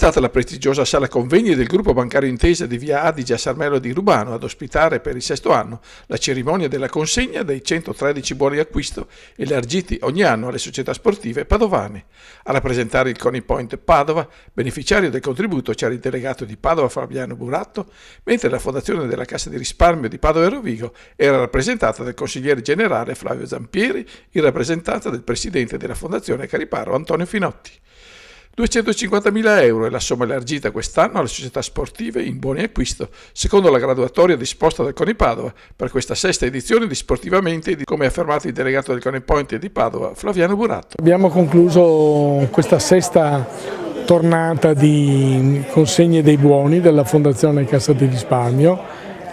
stata la prestigiosa sala convegni del gruppo bancario Intesa di via Adige a Sarmello di Rubano ad ospitare per il 6º anno la cerimonia della consegna dei 113 buoni acquisto elargiti ogni anno alle società sportive padovane. A rappresentare il CONI Point Padova, beneficiario del contributo, c'era il delegato di Padova Flaviano Buratto, mentre la fondazione della Cassa di risparmio di Padova e Rovigo era rappresentata dal consigliere generale Flavio Zampieri in rappresentanza del presidente della fondazione Cariparo Antonio Finotti. 250.000 euro è la somma elargita quest'anno alle società sportive in buoni acquisto, secondo la graduatoria disposta dal CONI Padova per questa 6ª edizione di Sportivamente, come ha affermato il delegato del CONI Point di Padova, Flaviano Buratto. Abbiamo concluso questa 6ª tornata di consegne dei buoni della Fondazione Cassa di Risparmio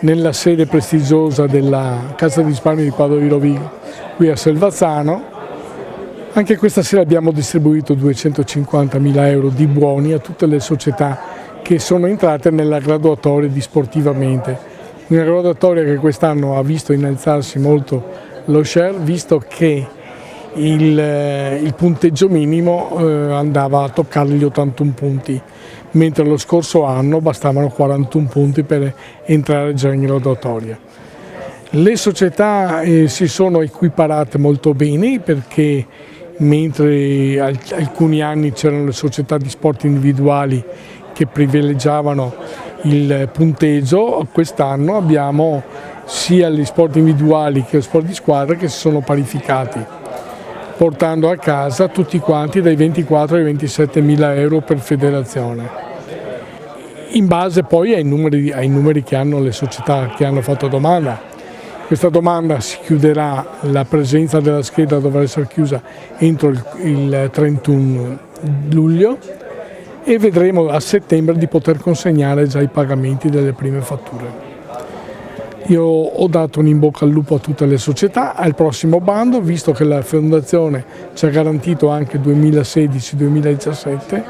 nella sede prestigiosa della Cassa di Risparmio di Padova e Rovigo, qui a Selvazzano. Anche questa sera abbiamo distribuito 250.000 euro di buoni a tutte le società che sono entrate nella graduatoria di Sportivamente. Una graduatoria che quest'anno ha visto innalzarsi molto lo share, visto che il punteggio minimo andava a toccare gli 81 punti, mentre lo scorso anno bastavano 41 punti per entrare già in graduatoria. Le società si sono equiparate molto bene perché mentre alcuni anni c'erano le società di sport individuali che privilegiavano il punteggio, quest'anno abbiamo sia gli sport individuali che lo sport di squadra che si sono parificati, portando a casa tutti quanti dai 24 ai 27.000 euro per federazione, in base poi ai numeri che hanno le società che hanno fatto domanda. Questa domanda si chiuderà, la presenza della scheda dovrà essere chiusa entro il 31 luglio e vedremo a settembre di poter consegnare già i pagamenti delle prime fatture. Io ho dato un in bocca al lupo a tutte le società al prossimo bando, visto che la Fondazione ci ha garantito anche 2016-2017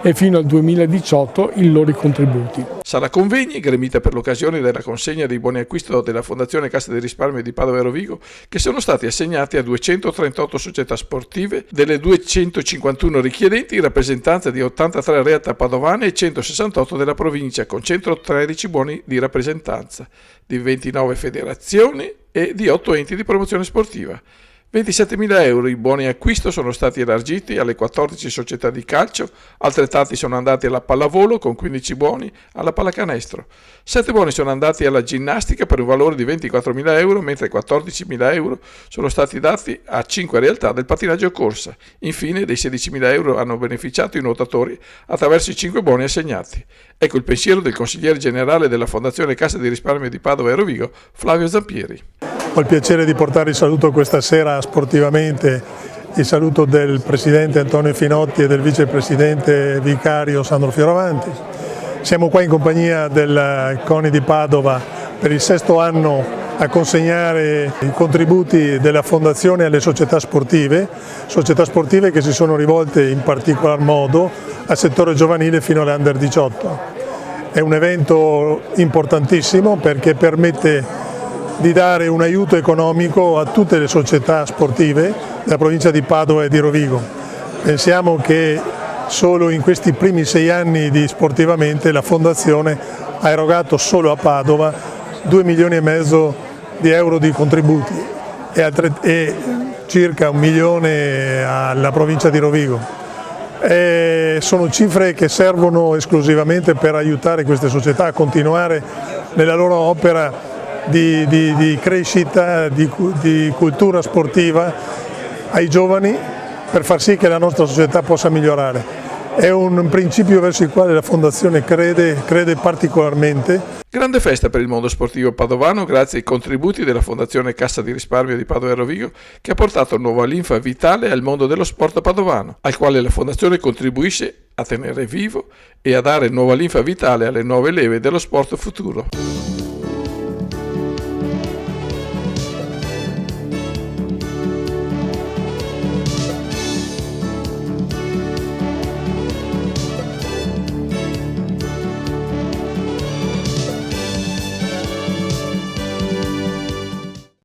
e fino al 2018 i loro contributi. Sala convegni, gremita per l'occasione della consegna dei buoni acquisto della Fondazione Cassa di Risparmio di Padova e Rovigo, che sono stati assegnati a 238 società sportive, delle 251 richiedenti in rappresentanza di 83 realtà padovane e 168 della provincia, con 113 buoni di rappresentanza, di 29 federazioni e di 8 enti di promozione sportiva. 27.000 euro i buoni acquisto sono stati elargiti alle 14 società di calcio, altrettanti sono andati alla pallavolo con 15 buoni, alla pallacanestro. 7 buoni sono andati alla ginnastica per un valore di 24.000 euro, mentre 14.000 euro sono stati dati a 5 realtà del pattinaggio corsa. Infine, dei 16.000 euro hanno beneficiato i nuotatori attraverso i 5 buoni assegnati. Ecco il pensiero del consigliere generale della Fondazione Cassa di Risparmio di Padova e Rovigo, Flavio Zampieri. Ho il piacere di portare il saluto questa sera Sportivamente, il saluto del Presidente Antonio Finotti e del Vicepresidente Vicario Sandro Fioravanti. Siamo qua in compagnia del CONI di Padova per il 6º anno a consegnare i contributi della Fondazione alle società sportive che si sono rivolte in particolar modo al settore giovanile fino alle Under 18. È un evento importantissimo perché permette di dare un aiuto economico a tutte le società sportive della provincia di Padova e di Rovigo. Pensiamo che solo in questi primi 6 anni di Sportivamente la Fondazione ha erogato solo a Padova 2,5 milioni di euro di contributi e circa 1 milione alla provincia di Rovigo. Sono cifre che servono esclusivamente per aiutare queste società a continuare nella loro opera di crescita, di cultura sportiva ai giovani per far sì che la nostra società possa migliorare. È un principio verso il quale la Fondazione crede particolarmente. Grande festa per il mondo sportivo padovano grazie ai contributi della Fondazione Cassa di Risparmio di Padova e Rovigo, che ha portato nuova linfa vitale al mondo dello sport padovano, al quale la Fondazione contribuisce a tenere vivo e a dare nuova linfa vitale alle nuove leve dello sport futuro.